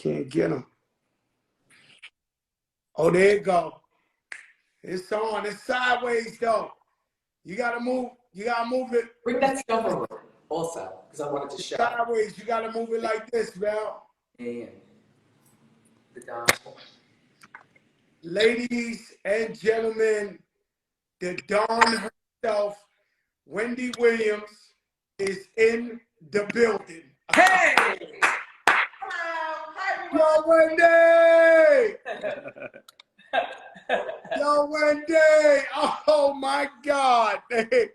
can't get him. Oh, there you go. It's on. It's sideways though. You gotta move. You gotta move it. Bring that stuff over also, because I wanted to show. Sideways. You gotta move it like this, Val. And the gospel. Ladies and gentlemen, the Dawn herself, Wendy Williams, is in the building. Hey! Yo, Wendy! Yo, Wendy! Oh my God! They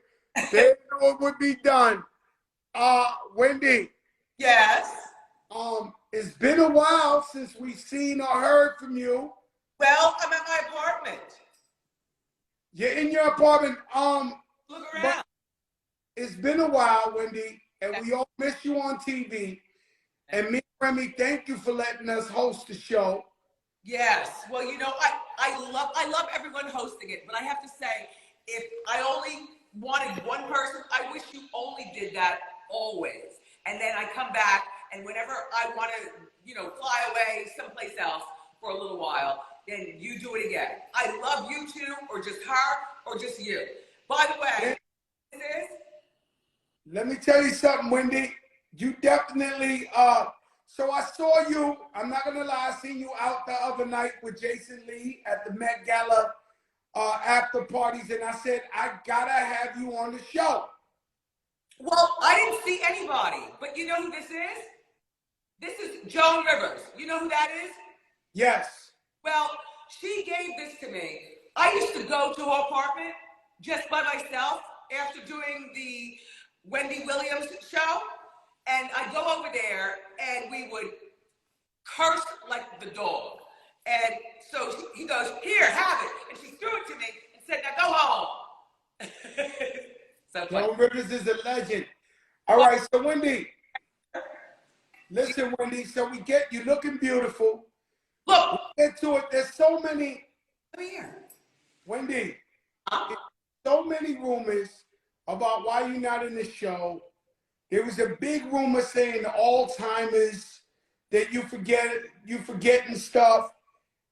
knew it would be done. Wendy. Yes. It's been a while since we've seen or heard from you. Well, I'm at my apartment. You're in your apartment. Look around. It's been a while, Wendy, and we all miss you on TV. And me and Remy, thank you for letting us host the show. Yes. Well, you know, I love everyone hosting it, but I have to say, if I only wanted one person, I wish you only did that always. And then I come back, and whenever I want to, you know, fly away someplace else for a little while, then you do it again. I love you two, or just her, or just you. By the way, let me tell you something, Wendy. You definitely, so I saw you, I'm not gonna lie, I seen you out the other night with Jason Lee at the Met Gala after parties, and I said, I gotta have you on the show. Well, I didn't see anybody, but you know who this is? This is Joan Rivers. You know who that is? Yes. Well, she gave this to me. I used to go to her apartment just by myself after doing the Wendy Williams show, and I'd go over there and we would curse like the dog. And so he goes, "Here, have it." And she threw it to me and said, "Now go home." So Joan Rivers is a legend. All right, so Wendy, listen, Wendy, so we get you looking beautiful. Look. We'll get to it. There's so many. Come here. Wendy, so many rumors about why you're not in the show. There was a big rumor saying Alzheimer's, that you forgetting stuff.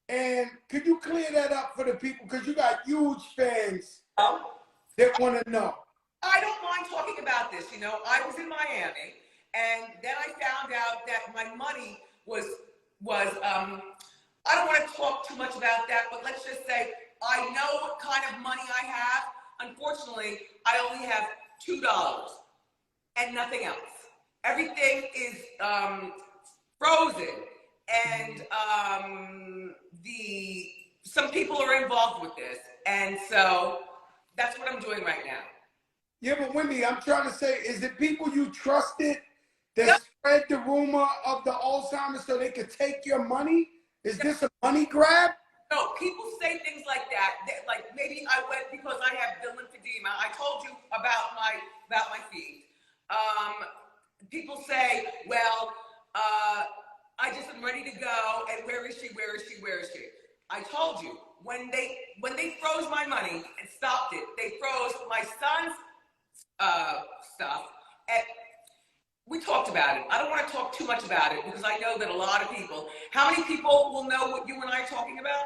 And could you clear that up for the people? Because you got huge fans that want to know. I don't mind talking about this. You know, I was in Miami, and then I found out that my money was I don't want to talk too much about that, but let's just say I know what kind of money I have. Unfortunately, I only have $2 and nothing else. Everything is frozen, and some people are involved with this, and so that's what I'm doing right now. Yeah, but Wendy, I'm trying to say, is it people you trusted that spread the rumor of the Alzheimer's so they could take your money? Is this a money grab? No, people say things like that. Like maybe I went because I have the lymphedema. I told you about my feet. People say, well, I just am ready to go, and where is she? Where is she? Where is she? I told you when they froze my money and stopped it, they froze my son's stuff. And we talked about it. I don't want to talk too much about it because I know that a lot of people. How many people will know what you and I are talking about?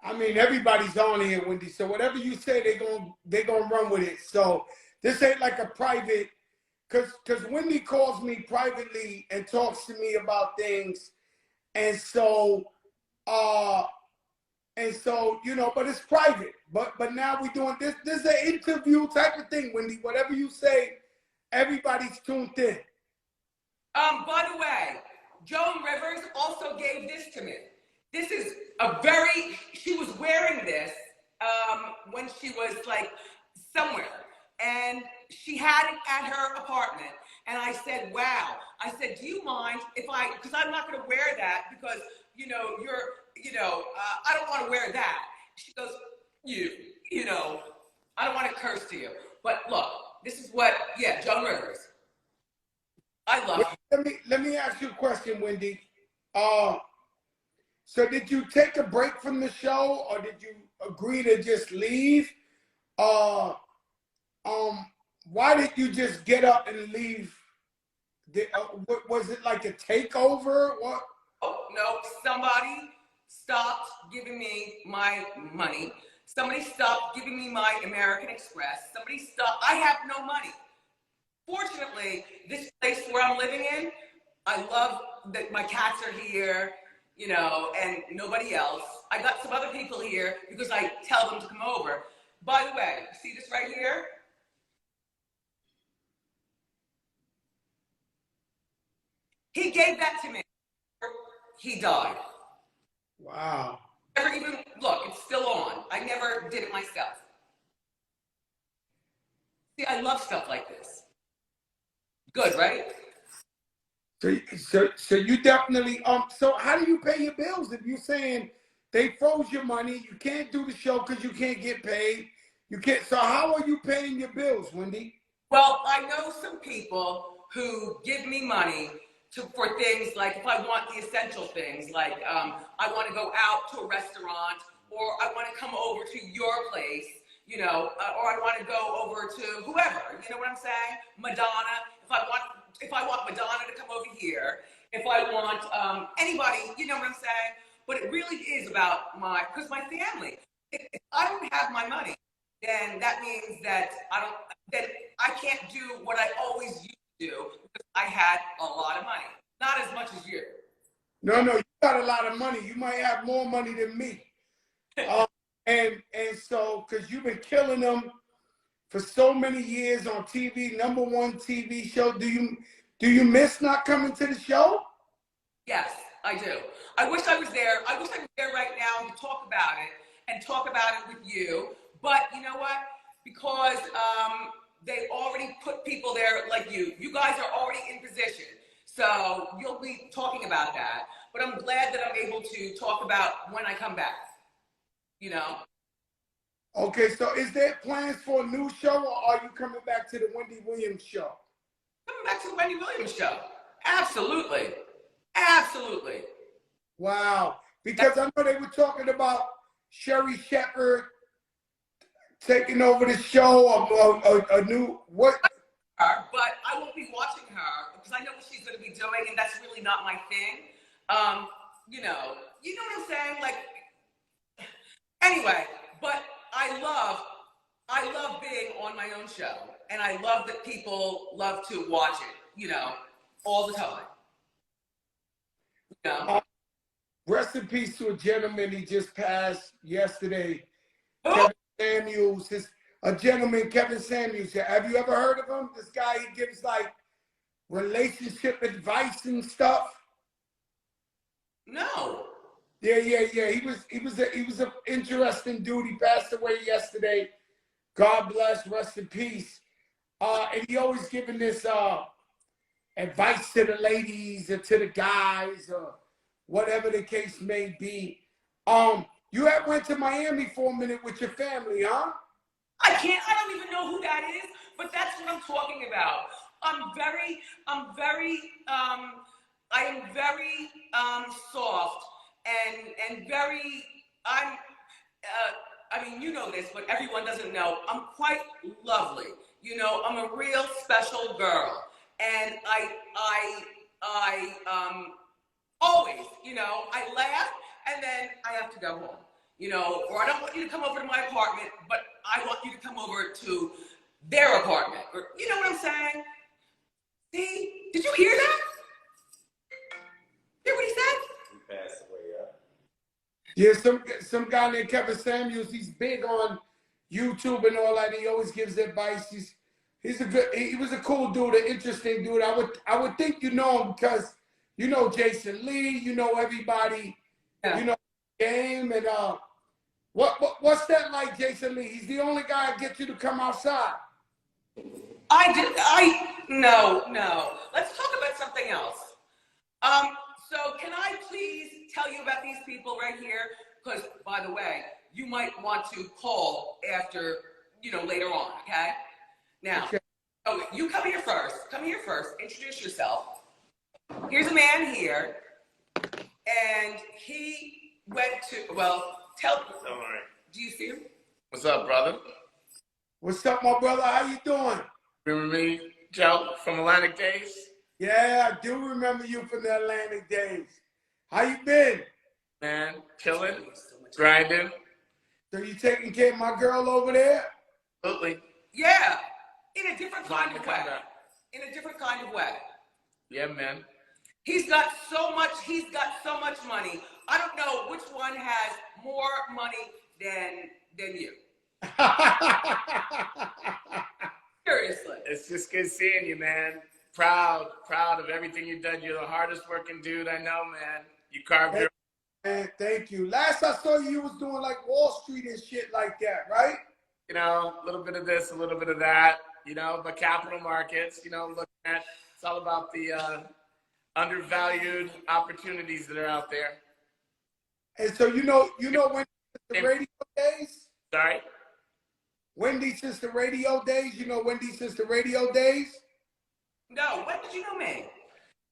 I mean, everybody's on here, Wendy. So whatever you say, they gonna run with it. So this ain't like a private, because Wendy calls me privately and talks to me about things, and so you know, but it's private. But now we're doing this. This is an interview type of thing, Wendy. Whatever you say, everybody's tuned in. By the way, Joan Rivers also gave this to me. This is she was wearing this when she was like somewhere, and she had it at her apartment. And I said, wow. I said, do you mind if because I'm not going to wear that because, you know, I don't want to wear that. She goes, you know, I don't want to curse to you. But look, this is Joan Rivers. I love you. Let me ask you a question, Wendy. So did you take a break from the show, or did you agree to just leave? Why did you just get up and leave What was it, like a takeover? What? Oh, no, somebody stopped giving me my money. Somebody stopped giving me my American Express. Somebody stopped. I have no money. Fortunately, this place where I'm living in, I love that my cats are here, you know, and nobody else. I got some other people here because I tell them to come over. By the way, see this right here? He gave that to me. He died. Wow. Never even, look, it's still on. I never did it myself. See, I love stuff like this. Good, right? So you definitely so how do you pay your bills if you're saying they froze your money, you can't do the show because you can't get paid, you can't, so how are you paying your bills, Wendy? Well, I know some people who give me money for things like if I want the essential things, like I want to go out to a restaurant, or I want to come over to your place, you know, or I want to go over to whoever, you know what I'm saying? Madonna, if I want Madonna to come over here, if I want anybody, you know what I'm saying? But it really is about because my family. If I don't have my money, then that means that I can't do what I always used to do because I had a lot of money. Not as much as you. No, you got a lot of money. You might have more money than me. And so, because you've been killing them for so many years on TV, #1 TV show. Do you miss not coming to the show? Yes, I do. I wish I was there. I wish I was there right now to talk about it and talk about it with you. But you know what? Because they already put people there like you. You guys are already in position. So you'll be talking about that. But I'm glad that I'm able to talk about when I come back. You know? Okay, so is there plans for a new show, or are you coming back to the Wendy Williams show? Coming back to the Wendy Williams show. Absolutely. Absolutely. Wow. Because I know they were talking about Sherry Shepherd taking over the show, a new, what? But I won't be watching her because I know what she's going to be doing, and that's really not my thing. You know what I'm saying? Like, anyway, but I love being on my own show, and I love that people love to watch it, you know, all the time. You know? Rest in peace to a gentleman, he just passed yesterday. Oh. Kevin Samuels, a gentleman, Kevin Samuels. Have you ever heard of him? This guy, he gives like relationship advice and stuff. No. Yeah. He was an interesting dude. He passed away yesterday. God bless, rest in peace. And he always giving this advice to the ladies or to the guys or whatever the case may be. You had went to Miami for a minute with your family, huh? I don't even know who that is, but that's what I'm talking about. I am very soft and very, I mean, you know this, but everyone doesn't know. I'm quite lovely. You know, I'm a real special girl. And I always, you know, I laugh and then I have to go home. You know, or I don't want you to come over to my apartment, but I want you to come over to their apartment. Or, you know what I'm saying? See? Did you hear that? Hear what he said? He passed away, yeah. Yeah, some guy named Kevin Samuels, he's big on YouTube and all that. He always gives advice. He was a cool dude, an interesting dude. I would think you know him because you know Jason Lee, you know everybody, Yeah. you know game and what's that like, Jason Lee? He's the only guy that gets you to come outside. No. Let's talk about something else. So can I please tell you about these people right here? Because, by the way, you might want to call after, you know, later on, okay? Now, Okay. Oh, you come here first. Introduce yourself. Here's a man here, and he went to, well, tell me. All right. Do you see him? What's up, brother? What's up, my brother? How you doing? Remember me, Joe, from Atlantic Days? Yeah, I do remember you from the Atlantic days. How you been? Man, killing, grinding. So you taking care of my girl over there? Absolutely. Yeah, in a different kind Wanting of to way. come back. In a different kind of way. Yeah, man. He's got so much money. I don't know which one has more money than you. Seriously. It's just good seeing you, man. Proud of everything you've done. You're the hardest working dude I know, man. You carved your. Man, thank you. Last I saw you, you was doing like Wall Street and shit like that, right? You know, a little bit of this, a little bit of that. You know, but capital markets. You know, looking at it's all about the undervalued opportunities that are out there. And so you know when the radio days? Sorry? Wendy since the radio days? You know Wendy since the radio days? No, when did you know me?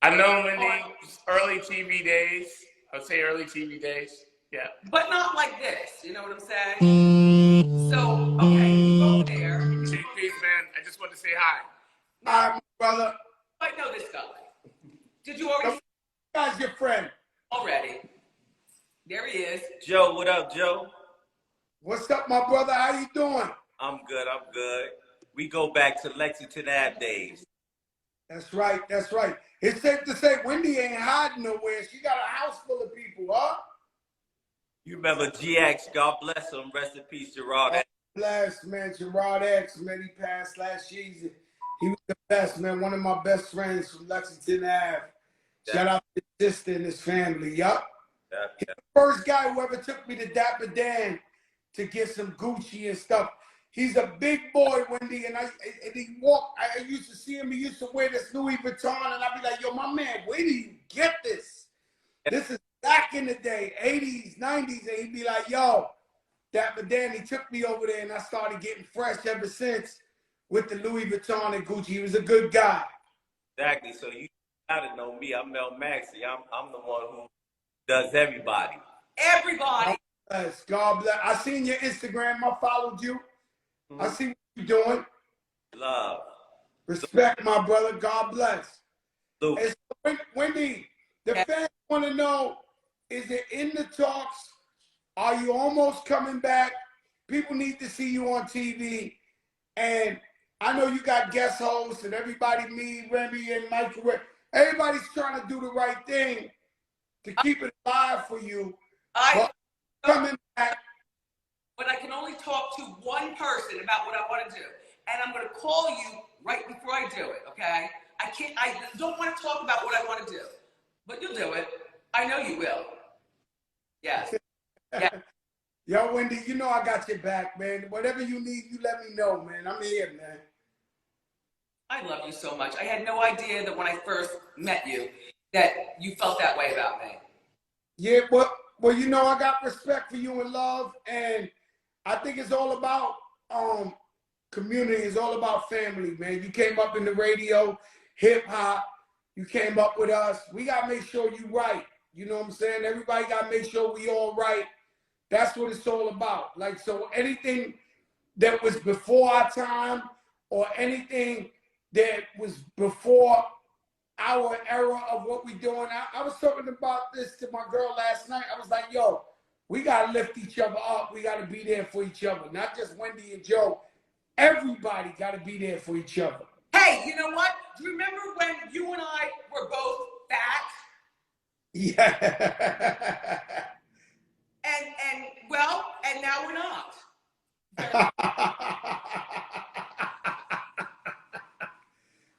I've known Wendy early TV days. I would say early TV days. Yeah. But not like this, you know what I'm saying? So, okay, you go there. Peace, man. I just want to say hi. All right, brother. I know this guy. Did you already? Guy's your friend. Already. There he is. Joe, what up, Joe? What's up, my brother? How you doing? I'm good. We go back to Lexington Ave days. That's right. It's safe to say Wendy ain't hiding nowhere. She got a house full of people, huh? You remember GX, God bless him, rest in peace, Gerard. Bless, man. Gerard X, man, he passed last season. He was the best, man. One of my best friends from Lexington Ave. Shout out to his sister and his family. Yup. He's the first guy who ever took me to Dapper Dan to get some Gucci and stuff. He's a big boy, Wendy, and he walked. I used to see him. He used to wear this Louis Vuitton, and I'd be like, "Yo, my man, where do you get this? This is back in the day, 80s, 90s." And he'd be like, "Yo, Dapper Dan." He took me over there, and I started getting fresh ever since with the Louis Vuitton and Gucci. He was a good guy. Exactly. So you gotta know me. I'm Mel Maxey. I'm the one who does everybody. Everybody. Bless. God bless. I seen your Instagram. I followed you. I see what you're doing. Love. Respect, my brother. God bless. Luke. And so, Wendy, the fans want to know, is it in the talks? Are you almost coming back? People need to see you on TV. And I know you got guest hosts and everybody, me, Remy, and Michael. Everybody's trying to do the right thing to keep it alive for you. But coming back. But I can only talk to one person about what I want to do. And I'm going to call you right before I do it, okay? I don't want to talk about what I want to do. But you'll do it. I know you will. Yes. Yeah. Yo, Wendy, you know I got your back, man. Whatever you need, you let me know, man. I'm here, man. I love you so much. I had no idea that when I first met you that you felt that way about me. Yeah, well, you know I got respect for you and love, and I think it's all about community. It's all about family, man. You came up in the radio, hip hop. You came up with us. We gotta make sure you right. You know what I'm saying? Everybody gotta make sure we all right. That's what it's all about. Like, so anything that was before our time or anything that was before our era of what we're doing. I was talking about this to my girl last night. I was like, yo, we got to lift each other up. We got to be there for each other. Not just Wendy and Joe. Everybody got to be there for each other. Hey, you know what? Do you remember when you and I were both fat? Yeah. And now we're not.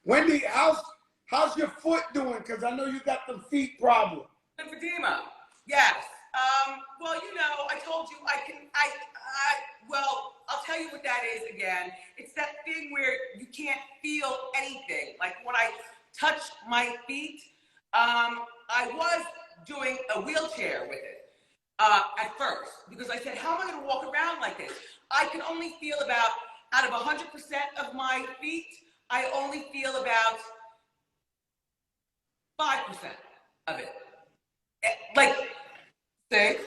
Wendy, how's your foot doing? Because I know you got the feet problem. Lymphedema. Yes. Well, you know, I told you well, I'll tell you what that is again. It's that thing where you can't feel anything. Like when I touch my feet, I was doing a wheelchair with it at first because I said, how am I going to walk around like this? I can only feel about, out of 100% of my feet, I only feel about 5% of it. Like, say,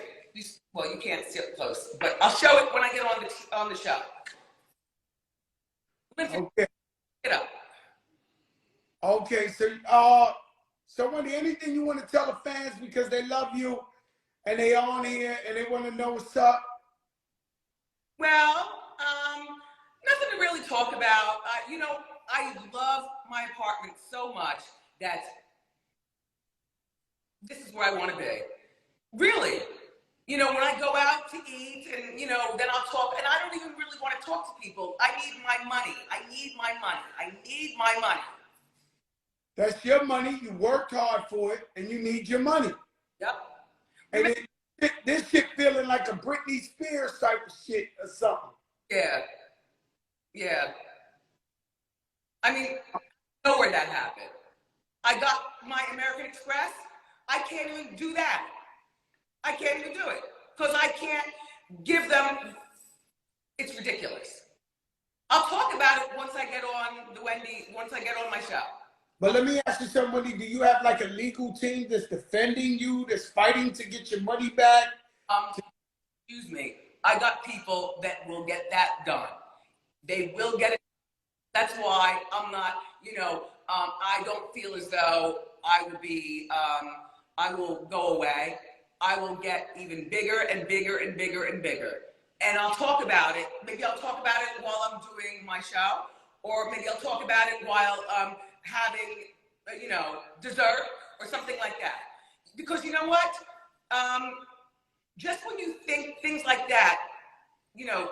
well, you can't see it close, but I'll show it when I get on the show. Okay. Get up. Okay, so Wendy, anything you want to tell the fans because they love you and they on here and they want to know what's up? Well, nothing to really talk about. You know, I love my apartment so much that this is where I want to be. Really. You know, when I go out to eat and, you know, then I'll talk, and I don't even really want to talk to people. I need my money. I need my money. I need my money. That's your money. You worked hard for it, and you need your money. Yep. And this shit feeling like a Britney Spears type of shit or something. Yeah. Yeah. I mean, I know where that happened. I got my American Express. I can't even do that. I can't even do it because I can't give them. It's ridiculous. I'll talk about it once I get on once I get on my show. But let me ask you something, Wendy. Do you have like a legal team that's defending you, that's fighting to get your money back? Excuse me. I got people that will get that done. They will get it. That's why I'm not, you know, I don't feel as though I will be, I will go away. I will get even bigger and bigger and bigger and bigger. And I'll talk about it. Maybe I'll talk about it while I'm doing my show, or maybe I'll talk about it while having, you know, dessert or something like that. Because you know what? Just when you think things like that, you know,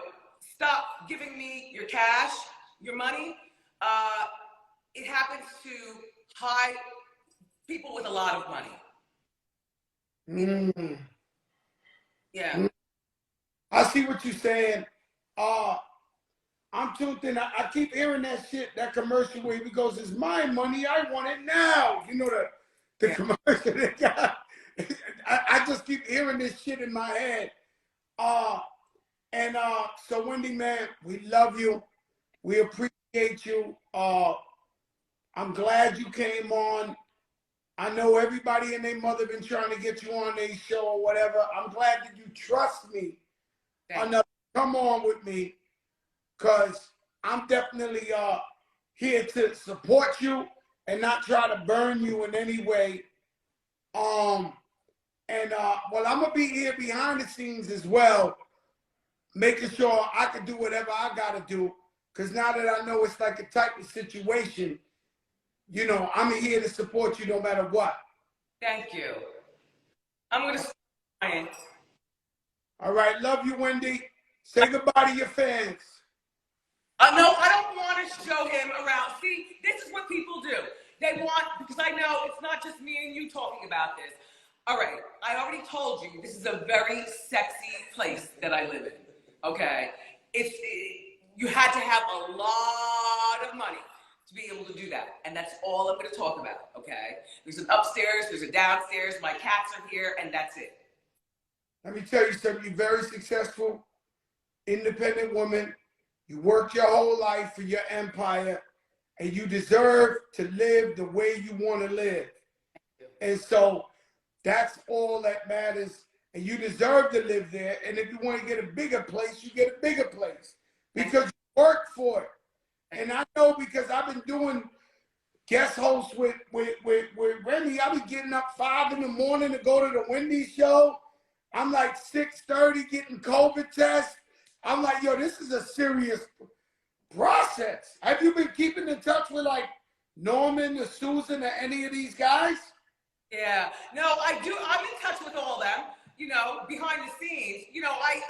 stop giving me your cash, your money. It happens to high people with a lot of money. Mm. Yeah. I see what you're saying. I'm tuned in. I keep hearing that shit, that commercial where he goes, "It's my money. I want it now." You know the commercial that got. I just keep hearing this shit in my head. So Wendy, man, we love you. We appreciate you. I'm glad you came on. I know everybody and their mother been trying to get you on their show or whatever. I'm glad that you trust me enough to come on with me, because I'm definitely here to support you and not try to burn you in any way. Well, I'm gonna be here behind the scenes as well, making sure I can do whatever I gotta do. Because now that I know it's like a type of situation, you know, I'm here to support you no matter what. Thank you. I'm going to start crying. All right. Love you, Wendy. Say goodbye to your fans. No, I don't want to show him around. See, this is what people do. They want, because I know it's not just me and you talking about this. All right. I already told you this is a very sexy place that I live in. Okay. You had to have a lot of money to be able to do that. And that's all I'm going to talk about, okay? There's an upstairs, there's a downstairs, my cats are here, and that's it. Let me tell you something. You're very successful, independent woman. You worked your whole life for your empire, and you deserve to live the way you want to live. And so that's all that matters. And you deserve to live there. And if you want to get a bigger place, you get a bigger place because you work for it. And I know, because I've been doing guest hosts with Wendy. I've been getting up 5 in the morning to go to the Wendy show. I'm like 6:30 getting COVID tests. I'm like, yo, this is a serious process. Have you been keeping in touch with like Norman or Susan or any of these guys? Yeah, no, I do. I'm in touch with all of them, you know, behind the scenes. You know, I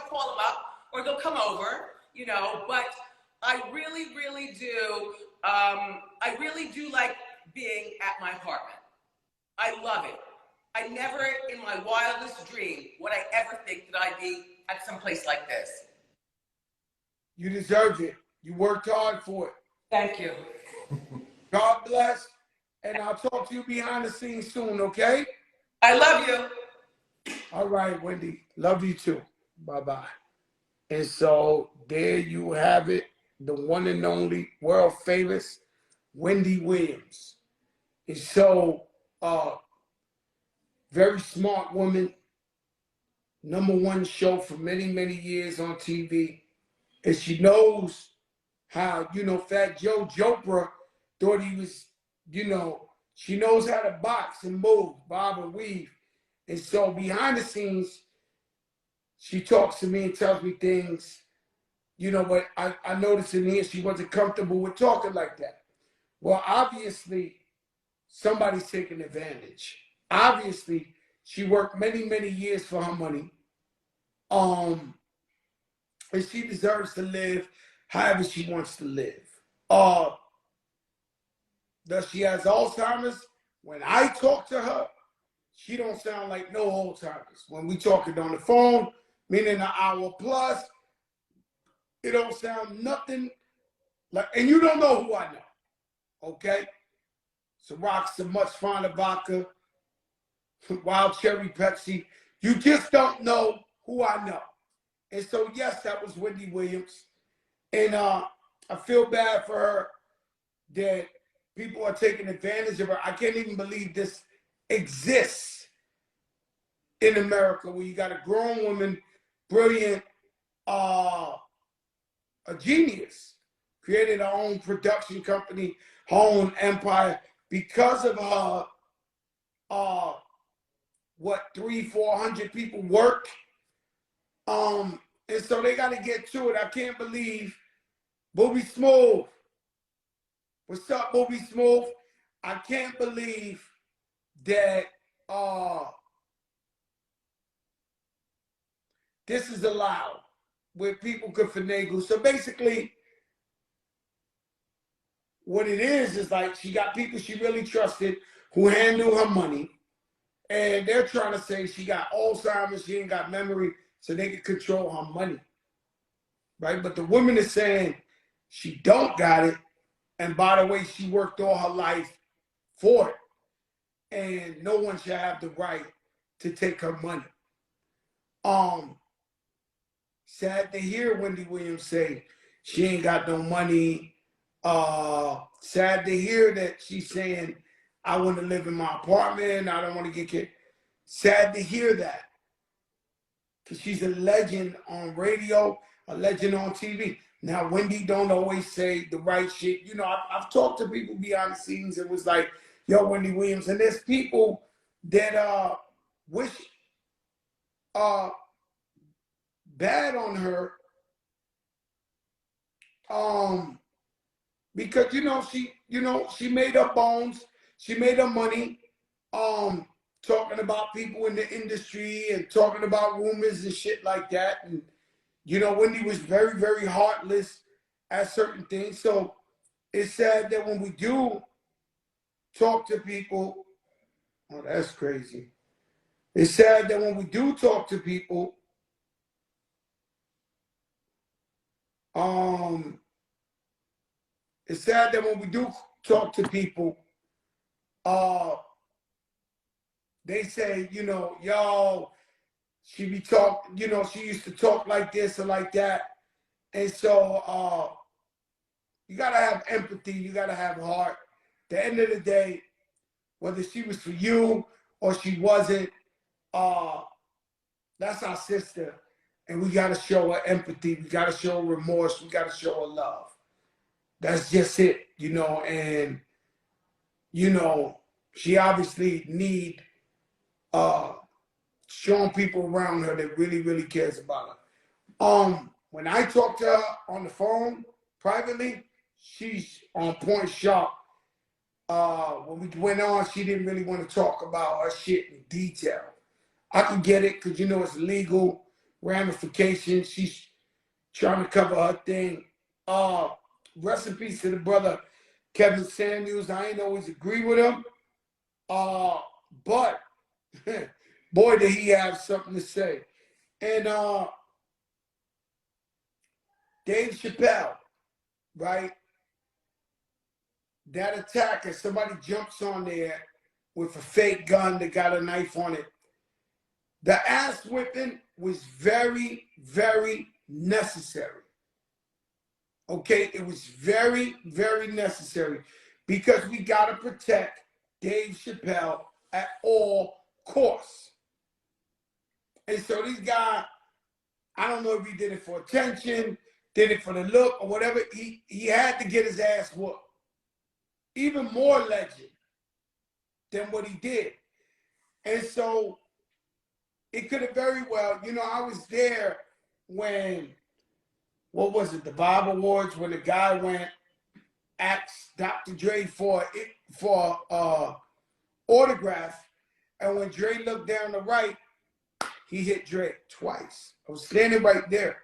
call them up or they'll come over, you know, but I really, really do. I really do like being at my apartment. I love it. I never in my wildest dream would I ever think that I'd be at some place like this. You deserve it. You worked hard for it. Thank you. God bless. And I'll talk to you behind the scenes soon, okay? I love you. All right, Wendy. Love you too. Bye-bye. And so there you have it. The one and only world famous Wendy Williams. And so, very smart woman. #1 show for many, many years on TV. And she knows how, you know, Fat Joe Jopra thought he was you know, she knows how to box and move, bob and weave. And so behind the scenes, she talks to me and tells me things, you know, but I noticed in here she wasn't comfortable with talking like that. Well, obviously, somebody's taking advantage. Obviously, she worked many, many years for her money. And she deserves to live however she wants to live. Uh, does she has Alzheimer's? When I talk to her, she don't sound like no Alzheimer's. When we talking on the phone, meaning an hour plus, it don't sound nothing like, and you don't know who I know, okay? Ciroc, a much finer vodka, wild cherry Pepsi. You just don't know who I know. And so, yes, that was Wendy Williams. And I feel bad for her that people are taking advantage of her. I can't even believe this exists in America where you got a grown woman, brilliant, a genius, created her own production company, her own empire because of her, what, 300-400 people work. And so they got to get to it. I can't believe Booby Smooth. What's up, Booby Smooth? I can't believe that this is allowed where people could finagle. So basically, what it is like she got people she really trusted who handle her money, and they're trying to say she got Alzheimer's, she ain't got memory, so they can control her money, right? But the woman is saying she don't got it, and by the way, she worked all her life for it, and no one should have the right to take her money. Sad to hear Wendy Williams say she ain't got no money. Sad to hear that she's saying, I want to live in my apartment. I don't want to get kicked. Sad to hear that. Because she's a legend on radio, a legend on TV. Now, Wendy don't always say the right shit. You know, I've talked to people behind the scenes. It was like, yo, Wendy Williams. And there's people that wish bad on her because she made her bones, she made her money, talking about people in the industry and talking about rumors and shit like that. And Wendy was very, very heartless at certain things. So it's sad that when we do talk to people, oh, that's crazy. It's sad that when we do talk to people, it's sad that when we do talk to people, they say, yo, she be talk, she used to talk like this or like that. And so you gotta have empathy, you gotta have heart. At the end of the day, whether she was for you or she wasn't, that's our sister. And we gotta show her empathy, we gotta show her remorse, we gotta show her love. That's just it, and she obviously need showing people around her that really, really cares about her. When I talk to her on the phone privately, she's on point sharp. When we went on, she didn't really want to talk about her shit in detail. I can get it because it's legal ramifications. She's trying to cover her thing. Rest in peace to the brother Kevin Samuels. I ain't always agree with him. But boy, did he have something to say. And Dave Chappelle, right? That attacker, somebody jumps on there with a fake gun that got a knife on it. The ass whipping was very, very necessary. Okay, it was very, very necessary because we got to protect Dave Chappelle at all costs. And so this guy, I don't know if he did it for attention, did it for the look or whatever. He had to get his ass whooped. even more legend than what he did. And so it could have very well, you know, I was there when, what was it, the Bob Awards, when the guy went, asked Dr. Dre for autograph, and when Dre looked down the right, he hit Dre twice. I was standing right there.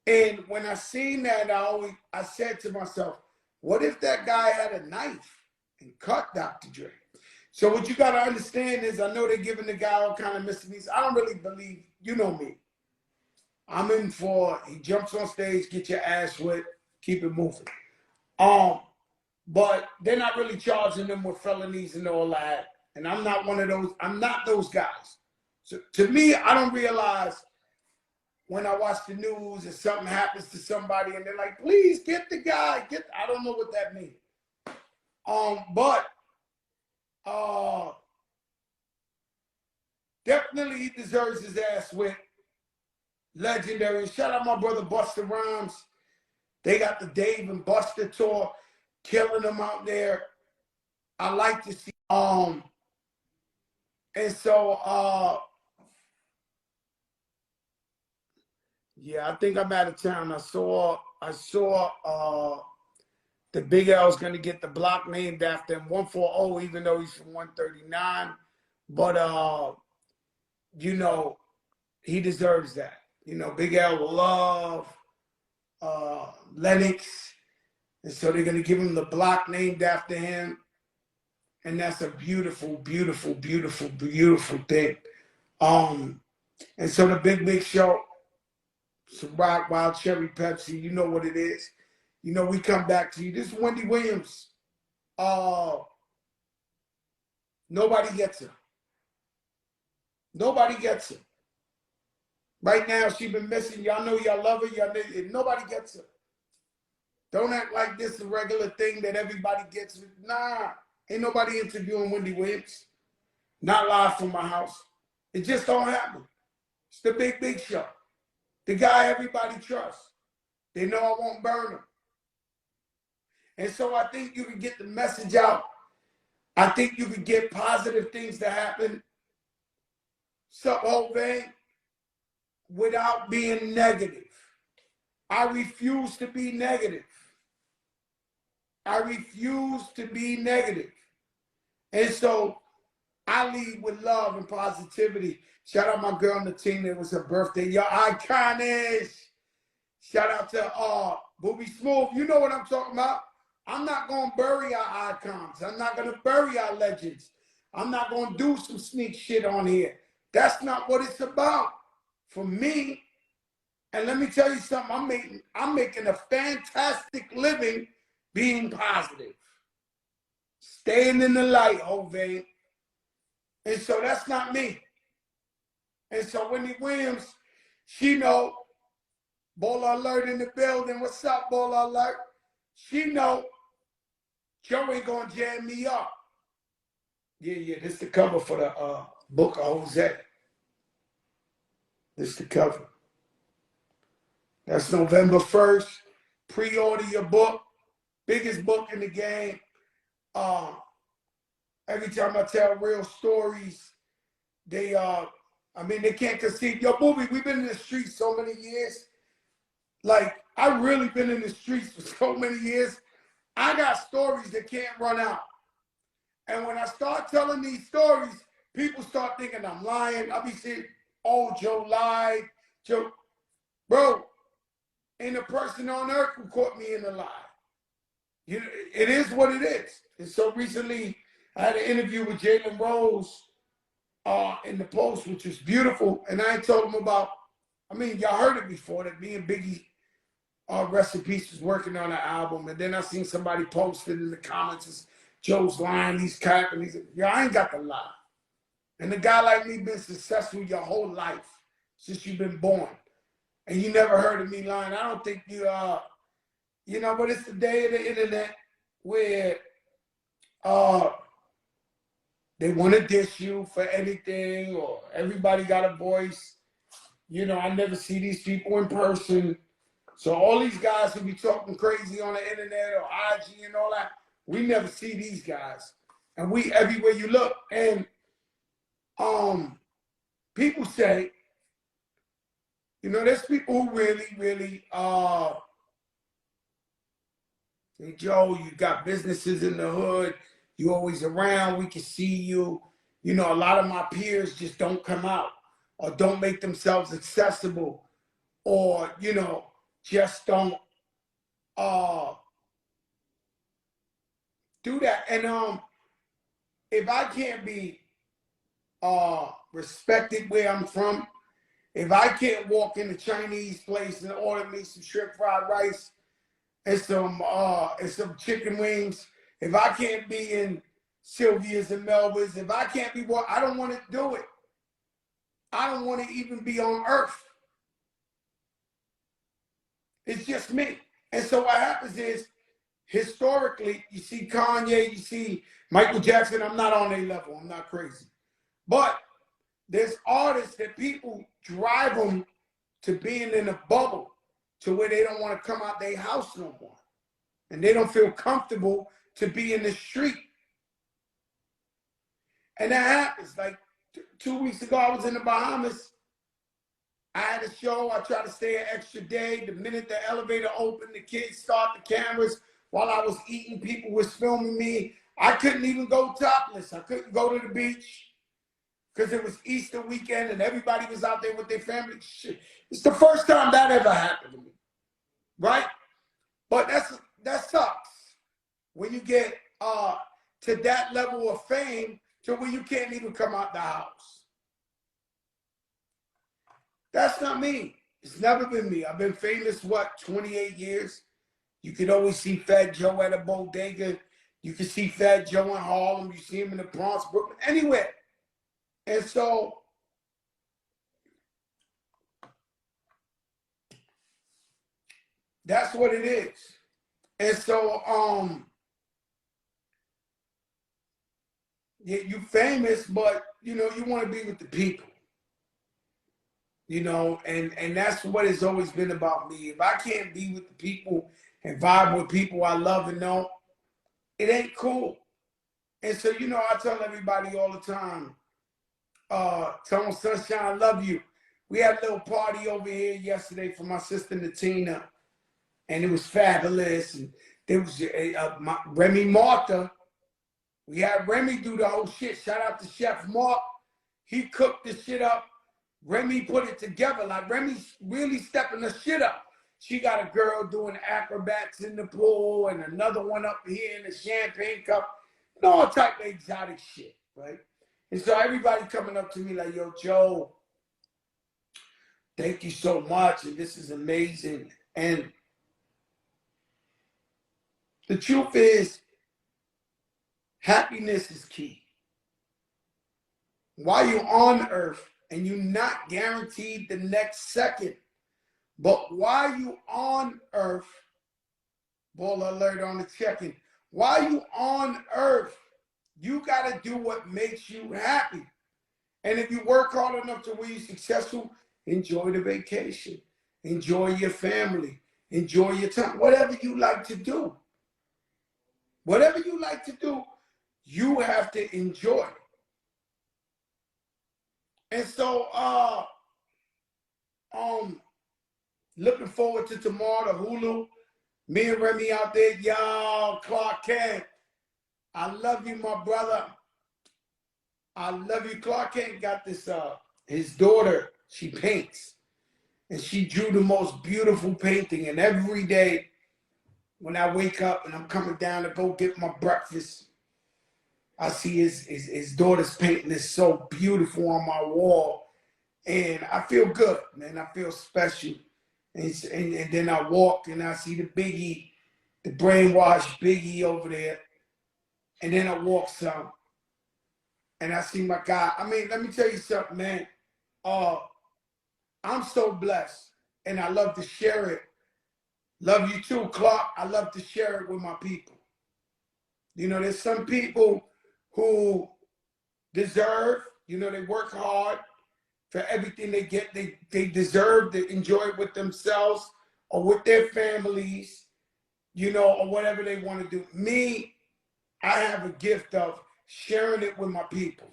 And when I seen that, I said to myself, what if that guy had a knife and cut Dr. Dre? So what you got to understand is, I know they're giving the guy all kind of misdemeanors. I don't really believe, you know me. I'm in for, he jumps on stage, get your ass whipped, keep it moving. But they're not really charging them with felonies and all that. And I'm not one of those, I'm not those guys. So to me, I don't realize when I watch the news and something happens to somebody and they're like, please get the guy, I don't know what that means. But definitely he deserves his ass whipped. Legendary. Shout out my brother Busta Rhymes. They got the Dave and Busta tour, killing them out there. I like to see. And so yeah, I think I'm out of town. I saw the Big L's gonna get the block named after him, 140, even though he's from 139. But you know, he deserves that. You know, Big L will love Lennox. And so they're going to give him the block named after him. And that's a beautiful, beautiful, beautiful, beautiful thing. And so the big show, some Rock Wild Cherry Pepsi, you know what it is. You know, we come back to you. This is Wendy Williams. Nobody gets her. Nobody gets her. Right now, she's been missing. Y'all know y'all love her. Y'all know, nobody gets her. Don't act like this is a regular thing that everybody gets. Nah, ain't nobody interviewing Wendy Williams. Not live from my house. It just don't happen. It's the big show. The guy everybody trusts. They know I won't burn him. And so I think you can get the message out. I think you can get positive things to happen. Sup, whole vein, without being negative. I refuse to be negative. I refuse to be negative. And so I lead with love and positivity. Shout out my girl Natina. It was her birthday. Y'all iconic. Shout out to Booby Smooth. You know what I'm talking about. I'm not going to bury our icons. I'm not going to bury our legends. I'm not going to do some sneak shit on here. That's not what it's about for me. And let me tell you something. I'm making a fantastic living being positive. Staying in the light, Jose. And so that's not me. And so Wendy Williams, she know, Ball Alert in the building. What's up, Ball Alert? She know Joe ain't gonna jam me up. Yeah, this is the cover for the book of Jose. This is the cover. That's November 1st. Pre-order your book. Biggest book in the game. Every time I tell real stories, they can't conceive. Yo, Booby, we've been in the streets so many years. Like, I've really been in the streets for so many years. I got stories that can't run out. And when I start telling these stories, people start thinking I'm lying. I'll be saying, oh, Joe lied. Joe, bro, ain't a person on earth who caught me in a lie. You know, it is what it is. And so recently, I had an interview with Jalen Rose in the Post, which was beautiful. And I told him about, y'all heard it before, that me and Biggie, Rest in Peace, was working on an album. And then I seen somebody posted in the comments, Joe's lying, he's capping. He said, I ain't got to lie. And a guy like me been successful your whole life since you've been born. And you never heard of me lying. I don't think you but it's the day of the internet where they want to diss you for anything, or everybody got a voice. I never see these people in person. So all these guys who be talking crazy on the internet or IG and all that, We never see these guys. And we everywhere you look. And people say, you know, there's people who really, really hey Joe, you got businesses in the hood, you always around, we can see you. You know, a lot of my peers just don't come out or don't make themselves accessible or, you know, just don't do that. And if I can't be respected where I'm from, if I can't walk in a Chinese place and order me some shrimp fried rice and some chicken wings, if I can't be in Sylvia's and Melba's, if I can't be I don't want to do it. I don't want to even be on earth. It's just me. And so what happens is, historically, you see Kanye, you see Michael Jackson. I'm not on their level. I'm not crazy. But there's artists that people drive them to being in a bubble to where they don't want to come out their house no more. And they don't feel comfortable to be in the street. And that happens. Like 2 weeks ago, I was in the Bahamas. I had a show. I tried to stay an extra day. The minute the elevator opened, the kids start the cameras. While I was eating, people was filming me. I couldn't even go topless. I couldn't go to the beach because it was Easter weekend and everybody was out there with their family. Shit. It's the first time that ever happened to me, right? But that sucks when you get to that level of fame to where you can't even come out the house. That's not me. It's never been me. I've been famous, 28 years? You could always see Fat Joe at a bodega. You can see Fat Joe in Harlem. You see him in the Bronx, Brooklyn, anywhere. And so that's what it is. And so yeah, you famous, but you know, you want to be with the people. You know, and that's what it's always been about me. If I can't be with the people and vibe with people I love and know, it ain't cool. And so, you know, I tell everybody all the time, tell them, Sunshine, I love you. We had a little party over here yesterday for my sister Natina, and it was fabulous. And there was Remy Martha. We had Remy do the whole shit. Shout out to Chef Mark. He cooked the shit up. Remy put it together. Like, Remy's really stepping the shit up. She got a girl doing acrobats in the pool and another one up here in the champagne cup. And all type of exotic shit, right? And so everybody coming up to me like, yo, Joe, thank you so much. And this is amazing. And the truth is, happiness is key. While you're on earth and you're not guaranteed the next second, but while you on earth, ball alert on the check-in, while you on earth, you got to do what makes you happy. And if you work hard enough to where you're successful, enjoy the vacation, enjoy your family, enjoy your time, whatever you like to do. Whatever you like to do, you have to enjoy. And so, looking forward to tomorrow, the Hulu. Me and Remy out there, y'all, Clark Kent. I love you, my brother. I love you. Clark Kent got this, his daughter, she paints. And she drew the most beautiful painting. And every day when I wake up and I'm coming down to go get my breakfast, I see his daughter's painting is so beautiful on my wall. And I feel good, man. I feel special. And then I walk and I see the Biggie, the brainwashed Biggie over there. And then I walk some. And I see my guy. I mean, let me tell you something, man. I'm so blessed. And I love to share it. Love you too, Clark. I love to share it with my people. You know, there's some people who deserve, you know, they work hard for everything they get. They deserve to enjoy it with themselves or with their families, you know, or whatever they want to do. Me, I have a gift of sharing it with my people.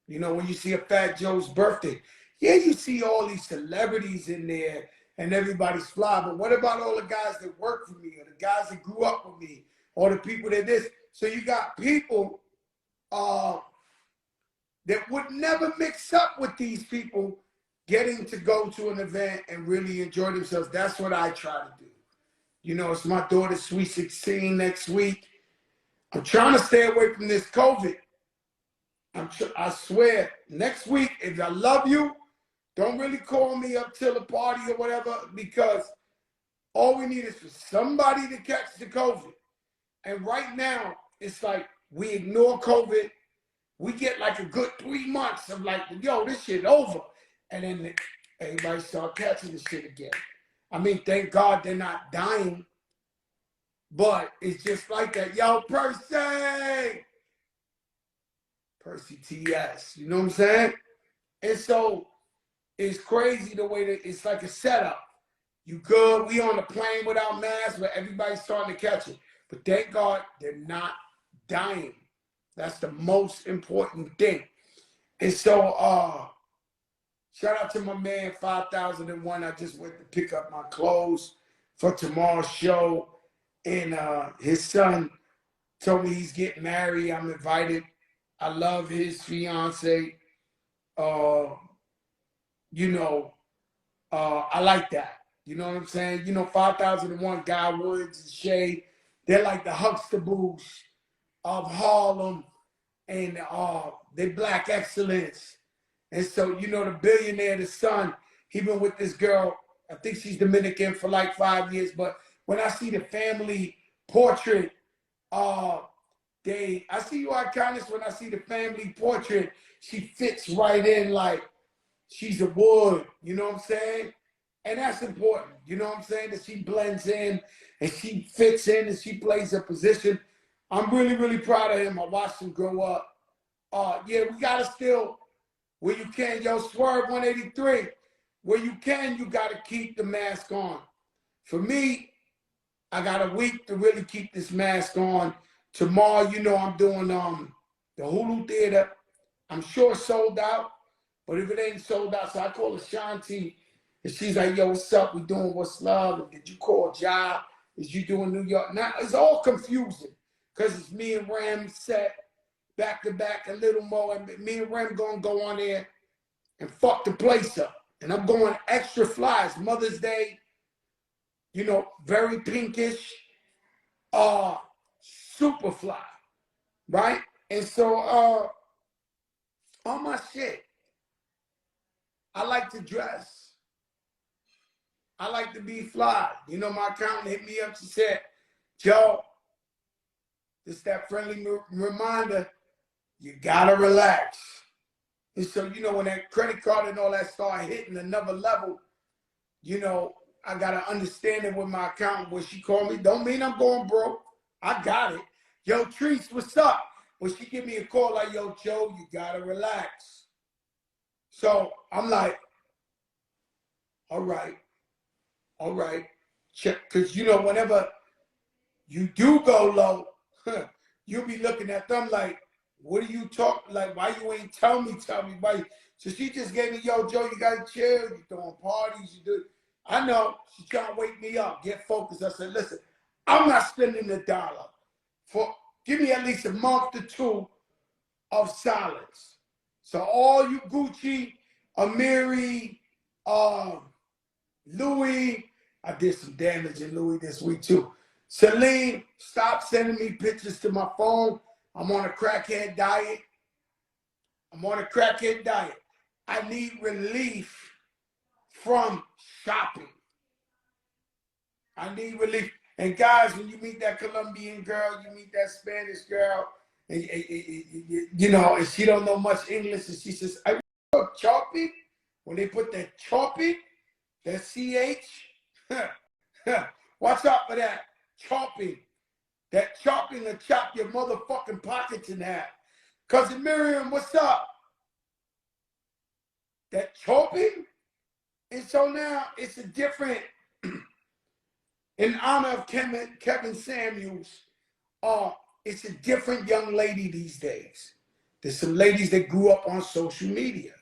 You know, when you see a Fat Joe's birthday, yeah, you see all these celebrities in there and everybody's fly. But what about all the guys that work for me or the guys that grew up with me or the people that this? So you got people that would never mix up with these people getting to go to an event and really enjoy themselves. That's what I try to do. You know, it's my daughter's Sweet 16 next week. I'm trying to stay away from this COVID. I swear, next week, if I love you, don't really call me up till the party or whatever, because all we need is for somebody to catch the COVID. And right now, it's like we ignore COVID. We get like a good 3 months of like, yo, this shit over. And then everybody start catching the shit again. I mean, thank God they're not dying. But it's just like that. Yo, Percy TS. You know what I'm saying? And so it's crazy the way that it's like a setup. You good, we on the plane without masks, but everybody's starting to catch it. But thank God they're not dying. That's the most important thing. And so shout out to my man 5001. I just went to pick up my clothes for tomorrow's show. And his son told me he's getting married. I'm invited. I love his fiance. You know, I like that. You know what I'm saying? You know, 5001, Guy Woods and Shay, they're like the Huxtaboos of Harlem, and they black excellence. And so, you know, the billionaire, the son, he been with this girl, I think she's Dominican, for like 5 years. But when I see the family portrait, I see you, Iconis, when I see the family portrait, she fits right in like she's a wood, you know what I'm saying? And that's important, you know what I'm saying? That she blends in and she fits in and she plays her position. I'm really, really proud of him. I watched him grow up. Yeah, we gotta still, where you can, yo, Swerve 183, where you can, you gotta keep the mask on. For me, I got a week to really keep this mask on. Tomorrow, you know, I'm doing the Hulu Theater. I'm sure it's sold out, but if it ain't sold out, so I call Ashanti, and she's like, yo, what's up? We doing What's Love? And did you call Ja? Is you doing New York? Now, it's all confusing because it's me and Ram set back to back a little more, and me and Ram gonna go on there and fuck the place up. And I'm going extra flies, Mother's Day, you know, very pinkish, super fly, right? And so on my shit, I like to dress. I like to be fly. You know, my accountant hit me up. She said, Joe, just that friendly reminder, you gotta relax. And so, you know, when that credit card and all that start hitting another level, you know, I got to understand it with my accountant. When she called me, don't mean I'm going broke. I got it. Yo, Treese, what's up? When she give me a call like, yo, Joe, you got to relax. So I'm like, all right. Check. Because, you know, whenever you do go low, you'll be looking at them like, what are you talking? Like, why you ain't tell me why? So she just gave me, yo, Joe, you got to chill. You throwing parties. You do. I know. She's trying to wake me up, get focused. I said, listen, I'm not spending $1 for, give me at least a month or two of silence. So all you Gucci, Amiri, Louis, I did some damage in Louis this week too. Celine, stop sending me pictures to my phone. I'm on a crackhead diet. I need relief from shopping. I need relief. And guys, when you meet that Colombian girl, you meet that Spanish girl, and you know, and she don't know much English, and she says, I chopping. When they put that chopping, that CH, watch out for that chopping. That chopping will chop your motherfucking pockets in half. Cousin Miriam, what's up? That chopping? And so now it's a different, in honor of Kevin Samuels, it's a different young lady these days. There's some ladies that grew up on social media.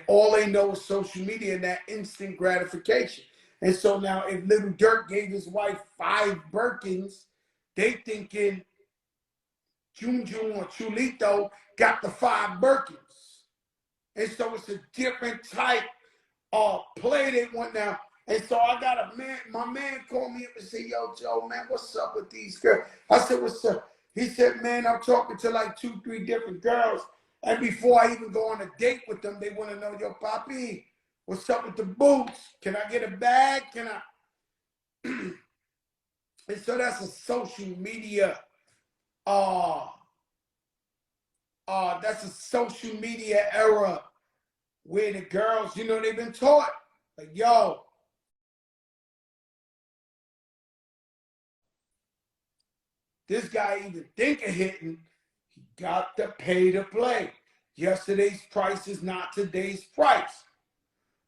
All they know is social media and that instant gratification. And so now if Little Dirk gave his wife 5 Birkins, they thinking Jun Jun or Chulito got the 5 Birkins. And so it's a different type of play they want now. And so I got a man, my man called me up and said, yo, Joe, man, what's up with these girls? I said, what's up? He said, man, I'm talking to like 2, 3 different girls. And before I even go on a date with them, they want to know, yo, Papi, what's up with the boots? Can I get a bag? Can I? And so that's a social media, that's a social media era where the girls, you know, they've been taught, like, yo, this guy even think of hitting, he got to pay to play. Yesterday's price is not today's price.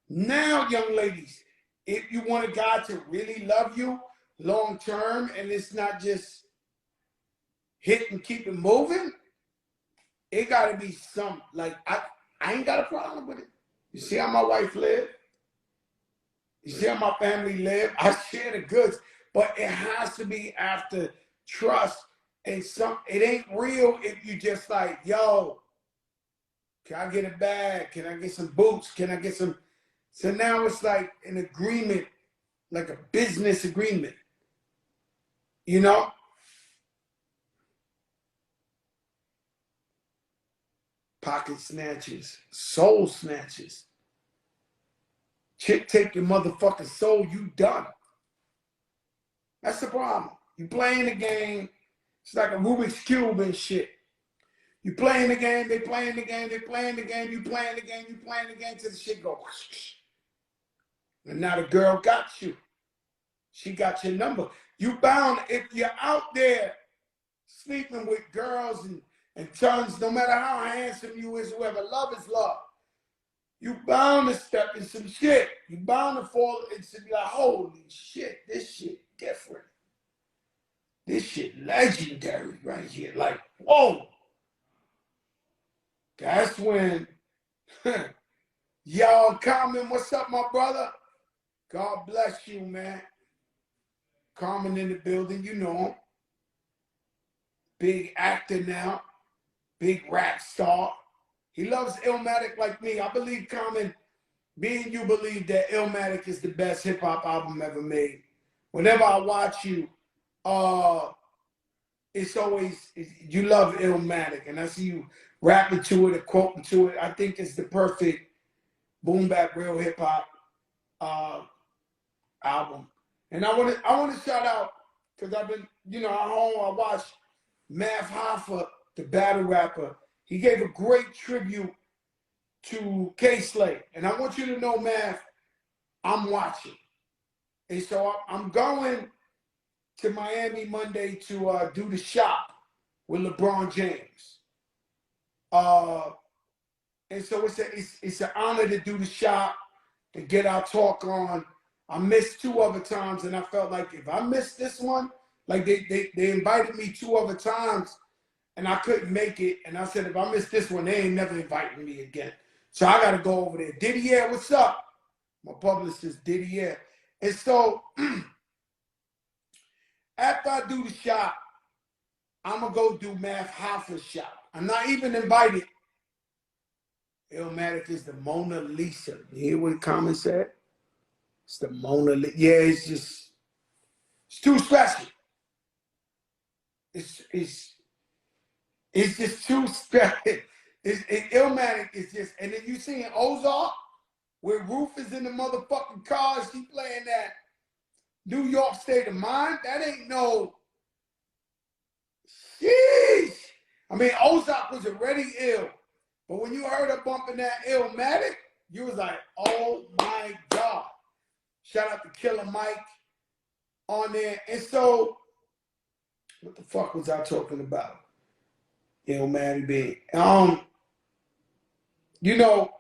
Now, young ladies, if you want a guy to really love you long term and it's not just hit and keep it moving, it got to be some, like, I ain't got a problem with it. You see how my wife live? You see how my family live? I share the goods, but it has to be after trust and it ain't real if you just like, yo, can I get a bag? Can I get some boots? Can I get some? So now it's like an agreement, like a business agreement, you know? Pocket snatchers, soul snatchers. Chick take your motherfucking soul, you done. That's the problem. You playing the game, it's like a Rubik's Cube and shit. You playing the game, they playing the game, they playing the game, you playing the game, you playing the game till the shit go. And now the girl got you. She got your number. You bound, if you're out there sleeping with girls and tons, no matter how handsome you is, whoever, love is love. You bound to step in some shit. You bound to fall into be like, holy shit, this shit different. This shit legendary right here. Like, whoa. That's when, y'all Common, what's up, my brother? God bless you, man. Common in the building, you know him. Big actor now, big rap star. He loves Illmatic like me. I believe, Common, me and you believe that Illmatic is the best hip-hop album ever made. Whenever I watch you, it's always, you love Illmatic, and I see you rapping to it or quoting to it. I think it's the perfect boom bap real hip-hop album. And I want to shout out, because I've been, you know, at home, I watched Math Hoffa, the battle rapper. He gave a great tribute to K-Slay. And I want you to know, Math, I'm watching. And so I'm going to Miami Monday to do the shop with LeBron James. And so it's an honor to do the shop and get our talk on. I missed 2 other times, and I felt like if I missed this one, like they invited me 2 other times, and I couldn't make it. And I said, if I miss this one, they ain't never inviting me again. So I got to go over there. Didier, what's up? My publicist, Didier. And so after I do the shop, I'm going to go do Math Hoffa's shop. I'm not even invited. Illmatic is the Mona Lisa. You hear what the comment said? It's the Mona Lisa. Yeah, it's too special. It's just too special. Illmatic is just, and then you seeing Ozark, where Roof is in the motherfucking car, she playing that New York State of Mind. That ain't no, sheesh. I mean, Ozark was already ill, but when you heard her bumping that Illmatic, you was like, oh my God. Shout out to Killer Mike on there. And so, what the fuck was I talking about? Illmatic big. You know,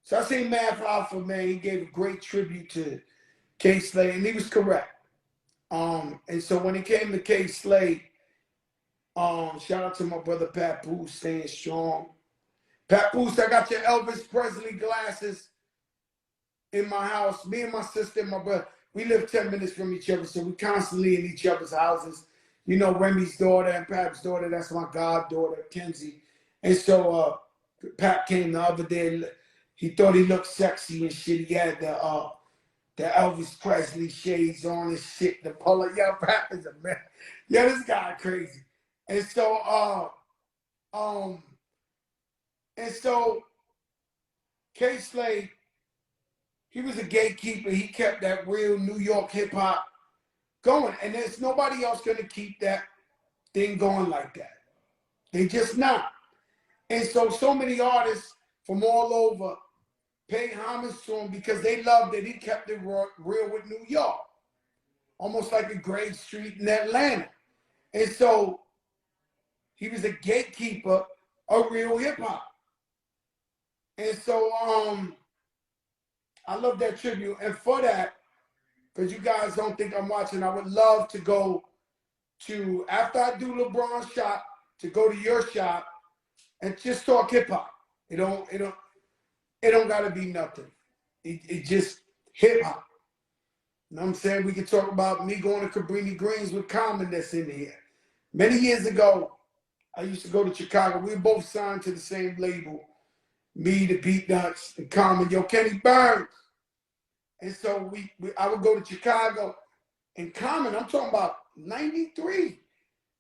so I seen Math Hoffa, man, he gave a great tribute to K-Slay, and he was correct. And so when it came to K-Slay, Shout out to my brother Pat Booth, staying strong. Pat Booth, I got your Elvis Presley glasses in my house. Me and my sister and my brother, we live 10 minutes from each other, so we constantly in each other's houses. You know, Remy's daughter and Pat's daughter, that's my goddaughter, Kenzie. And so Pat came the other day. He thought he looked sexy and shit. He had the Elvis Presley shades on and shit. The polo. Yeah, Pat is a man. Yeah, this guy crazy. And so K Slade, he was a gatekeeper. He kept that real New York hip hop going. And there's nobody else gonna keep that thing going like that. They just not. And so many artists from all over pay homage to him because they love that he kept it real with New York. Almost like a Grave Street in Atlanta. And so he was a gatekeeper of real hip hop. And so I love that tribute. And for that, because you guys don't think I'm watching, I would love to go to, after I do LeBron's shop, to go to your shop and just talk hip hop. It don't gotta be nothing. It just hip hop. You know what I'm saying? We can talk about me going to Cabrini Greens with Common that's in here. Many years ago, I used to go to Chicago. We were both signed to the same label. Me, the Beat Nuts, and Common, yo, Kenny Burns. And so I would go to Chicago, and Common, I'm talking about 93.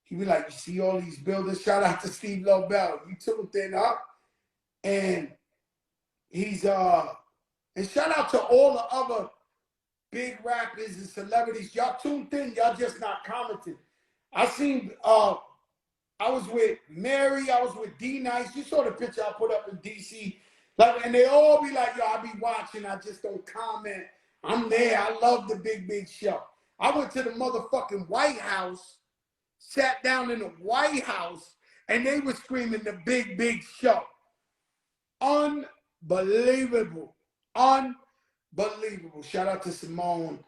He'd be like, you see all these buildings? Shout out to Steve Lobel. You tuned in up. And he's, and shout out to all the other big rappers and celebrities. Y'all tuned in, y'all just not commenting. I seen, I was with Mary, I was with D Nice. You saw the picture I put up in DC. Like, and they all be like, yo, I be watching, I just don't comment. I'm there. I love the big show. I went to the motherfucking White House, sat down in the White House, and they were screaming the big show. Unbelievable. Unbelievable. Shout out to Simone.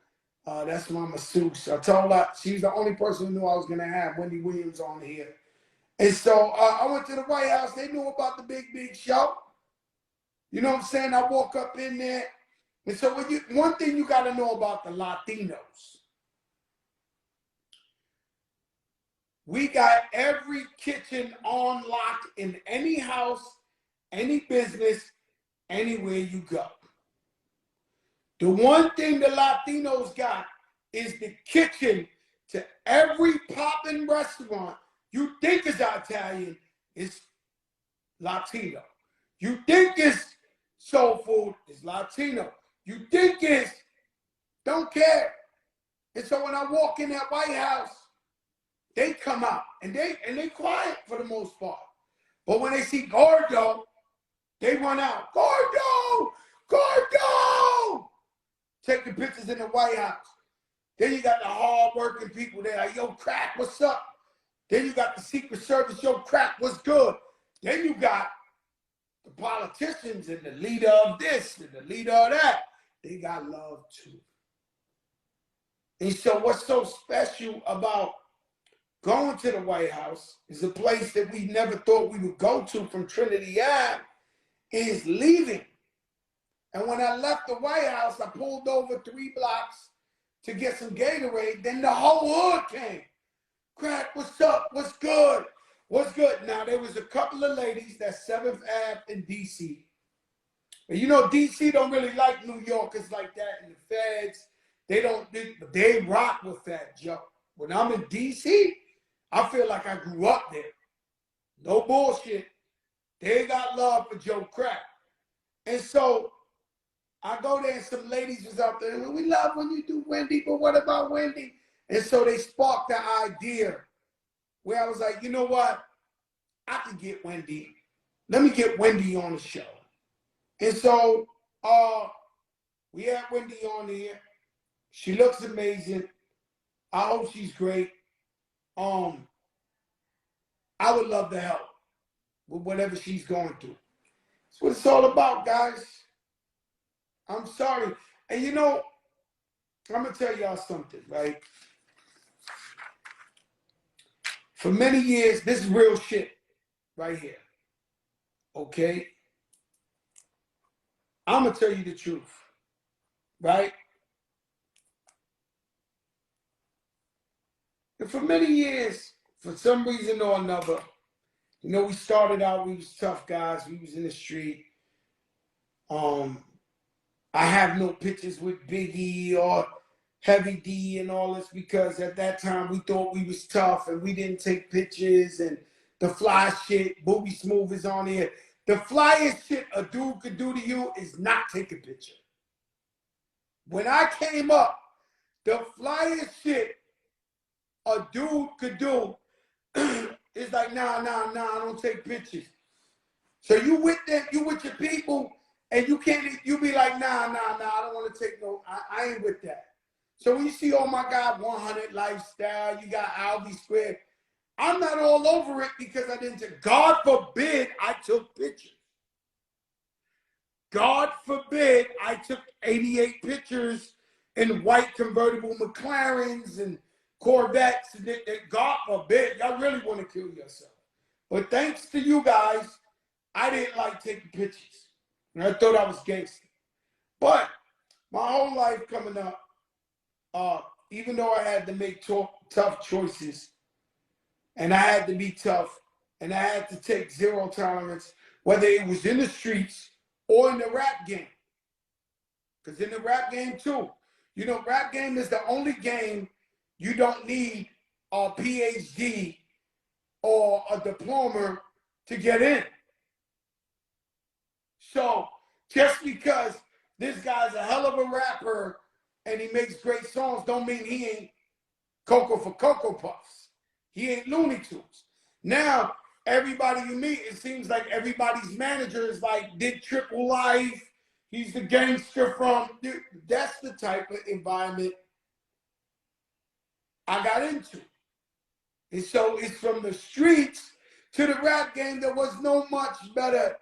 That's my masseuse. I told her she's the only person who knew I was going to have Wendy Williams on here. And so I went to the White House. They knew about the big show. You know what I'm saying? I walk up in there. And so one thing you got to know about the Latinos, we got every kitchen on lock in any house, any business, anywhere you go. The one thing the Latinos got is the kitchen to every poppin' restaurant you think is Italian is Latino. You think it's soul food is Latino. You think it's don't care. And so when I walk in that White House, they come out and they quiet for the most part. But when they see Gordo, they run out. Gordo! Gordo! Taking pictures in the White House. Then you got the hard-working people there like, yo, Crack, what's up? Then you got the Secret Service, yo, Crack, what's good? Then you got the politicians and the leader of this and the leader of that. They got love too. And so what's so special about going to the White House is a place that we never thought we would go to from Trinity Ave is leaving. And when I left the White House, I pulled over 3 blocks to get some Gatorade. Then the whole hood came. Crack, what's up? What's good? What's good? Now, there was a couple of ladies that's 7th Ave in D.C. And you know, D.C. don't really like New Yorkers like that. And the feds, they rock with Fat Joe. When I'm in D.C., I feel like I grew up there. No bullshit. They got love for Joe Crack. And so I go there and some ladies was out there. We love when you do Wendy, but what about Wendy? And so they sparked the idea where I was like, you know what? I can get Wendy. Let me get Wendy on the show. And so we had Wendy on here. She looks amazing. I hope she's great. I would love to help with whatever she's going through. That's what it's all about, guys. I'm sorry. And you know, I'm going to tell y'all something, right? for many years, this is real shit right here. Okay? I'm going to tell you the truth. Right? And for many years, for some reason or another, you know, we started out, we was tough guys, we was in the street. I have no pictures with Biggie or Heavy D and all this because at that time we thought we was tough and we didn't take pictures and the fly shit, Booby Smooth is on here. The flyest shit a dude could do to you is not take a picture. When I came up, the flyest shit a dude could do is like, nah, I don't take pictures. So you with them, you with your people, and you can't, you be like, nah, I don't want to take no, I ain't with that. So when you see, oh my God, 100 lifestyle, you got Alvy Square, I'm not all over it because I didn't take, God forbid I took pictures. God forbid I took 88 pictures in white convertible McLarens and Corvettes. And God forbid, y'all really want to kill yourself. But thanks to you guys, I didn't like taking pictures. And I thought I was gangster. But my whole life coming up, even though I had to make tough choices, and I had to be tough, and I had to take zero tolerance, whether it was in the streets or in the rap game. Because in the rap game too, you know, rap game is the only game you don't need a PhD or a diploma to get in. So just because this guy's a hell of a rapper and he makes great songs don't mean he ain't Cocoa for Cocoa Puffs. He ain't Looney Tunes. Now, everybody you meet, it seems like everybody's manager is like, did Triple Life. He's the gangster from, dude, that's the type of environment I got into. And so it's from the streets to the rap game. There was no much better.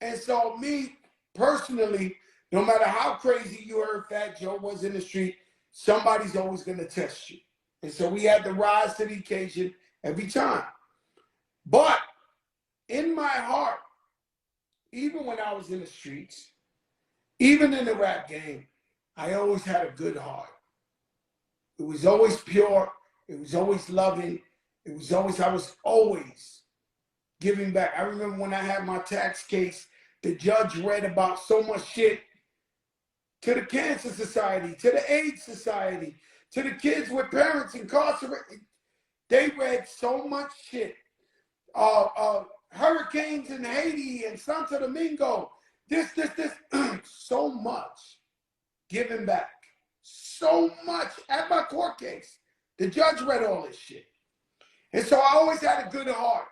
And so me personally, no matter how crazy you heard Fat Joe was in the street, somebody's always going to test you. And so we had to rise to the occasion every time. But in my heart, even when I was in the streets, even in the rap game, I always had a good heart. It was always pure. It was always loving. I was always giving back. I remember when I had my tax case, the judge read about so much shit to the Cancer Society, to the AIDS Society, to the kids with parents incarcerated. They read so much shit. Hurricanes in Haiti and Santo Domingo. This. So much giving back. So much at my court case. The judge read all this shit. And so I always had a good heart.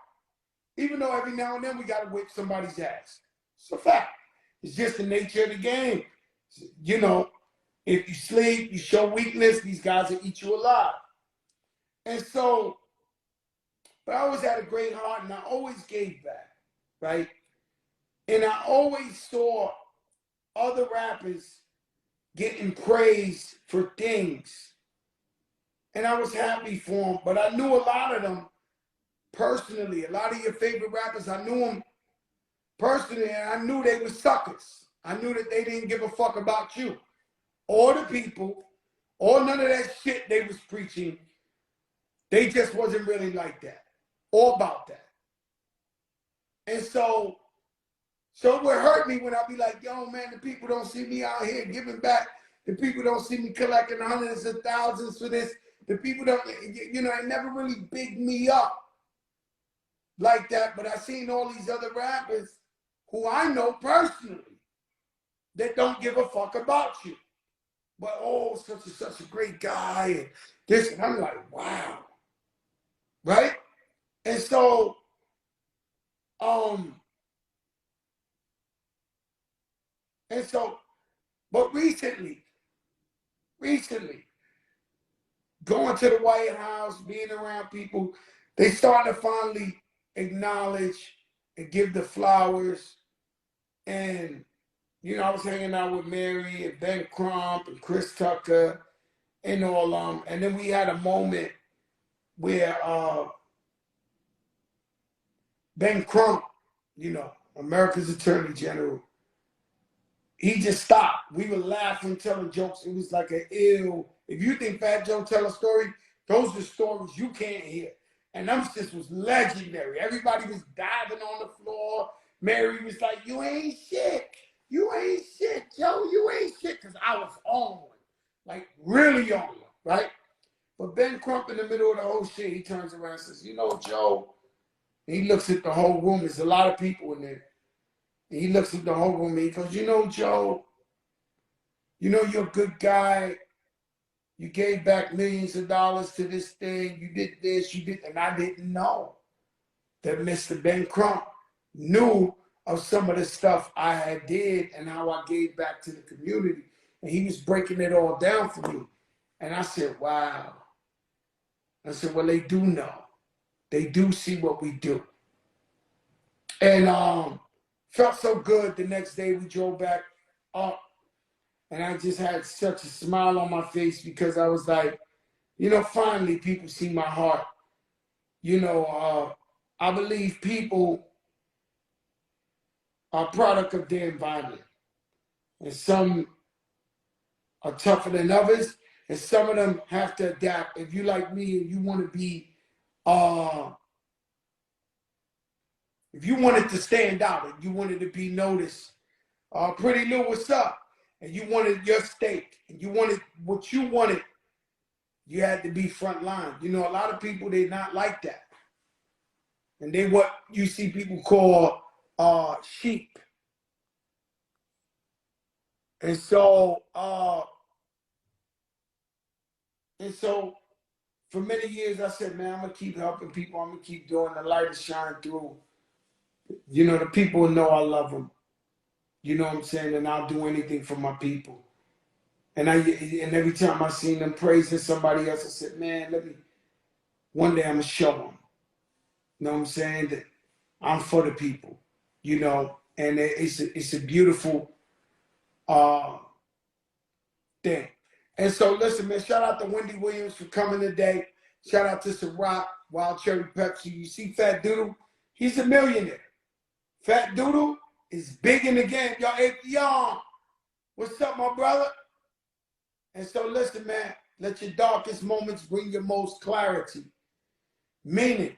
Even though every now and then we got to whip somebody's ass. It's a fact. It's just the nature of the game. You know, if you sleep, you show weakness, these guys will eat you alive. And so, but I always had a great heart and I always gave back, right? And I always saw other rappers getting praised for things. And I was happy for them, but I knew a lot of them personally. A lot of your favorite rappers, I knew them personally, and I knew they were suckers. I knew that they didn't give a fuck about you or the people or none of that shit they was preaching. They just wasn't really like that or about that. And so it would hurt me when I be like, yo, man, the people don't see me out here giving back. The people don't see me collecting hundreds of thousands for this. The people don't, you know, it never really bigged me up like that. But I seen all these other rappers who I know personally that don't give a fuck about you. But, oh, such and such a great guy. And this, and I'm like, wow. Right? And so, but recently, going to the White House, being around people, they started to finally acknowledge and give the flowers. And, you know, I was hanging out with Mary and Ben Crump and Chris Tucker and all and then we had a moment where Ben Crump, you know, America's Attorney General, he just stopped. We were laughing, telling jokes. It was like an ill. If you think Fat Joe tell a story, those are stories you can't hear. And them shit was legendary. Everybody was diving on the floor. Mary was like, "You ain't shit. You ain't shit, Joe. You ain't shit." Because I was on one. Like, really on one, right? But Ben Crump, in the middle of the whole shit, he turns around and says, "You know, Joe," and he looks at the whole room. There's a lot of people in there. And he looks at the whole room and he goes, "You know, Joe, you know you're a good guy. You gave back millions of dollars to this thing. You did this, you did," and I didn't know that Mr. Ben Crump knew of some of the stuff I had did and how I gave back to the community. And he was breaking it all down for me. And I said, wow. I said, well, they do know. They do see what we do. And felt so good. The next day we drove back up, and I just had such a smile on my face because I was like, you know, finally people see my heart. You know, I believe people are a product of their environment. And some are tougher than others, and some of them have to adapt. If you like me and you want to be, if you wanted to stand out and you wanted to be noticed, Pretty Lou, what's up? And you wanted your steak and you wanted what you wanted, you had to be front line. You know, a lot of people, they're not like that. And they what you see people call sheep. And so for many years I said, man, I'm gonna keep helping people. I'm gonna keep doing the light to shine through. You know, the people know I love them. You know what I'm saying? And I'll do anything for my people. And every time I seen them praising somebody else, I said, man, one day I'm gonna show them. You know what I'm saying? That I'm for the people. You know, and it's a beautiful thing. And so listen, man, shout out to Wendy Williams for coming today. Shout out to Ciroc, Wild Cherry Pepsi. You see Fat Doodle? He's a millionaire. Fat Doodle is big in the game. Y'all, hey, y'all, what's up, my brother? And so listen, man, let your darkest moments bring your most clarity. Meaning,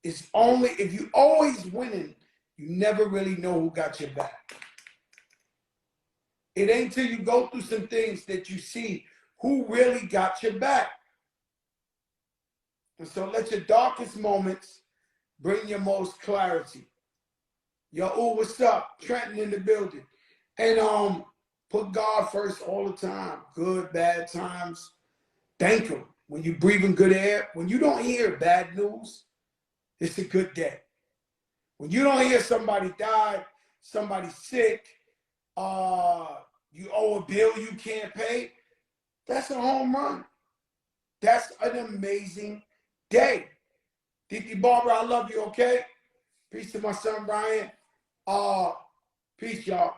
it's only, if you always winning, you never really know who got your back. It ain't till you go through some things that you see who really got your back. And so let your darkest moments bring your most clarity. Yo, what's up? Trenton in the building. And put God first all the time. Good, bad times. Thank him. When you breathing good air, when you don't hear bad news, it's a good day. When you don't hear somebody died, somebody sick, you owe a bill you can't pay, that's a home run. That's an amazing day. Titi Barbara, I love you, okay? Peace to my son, Brian. Peace, y'all.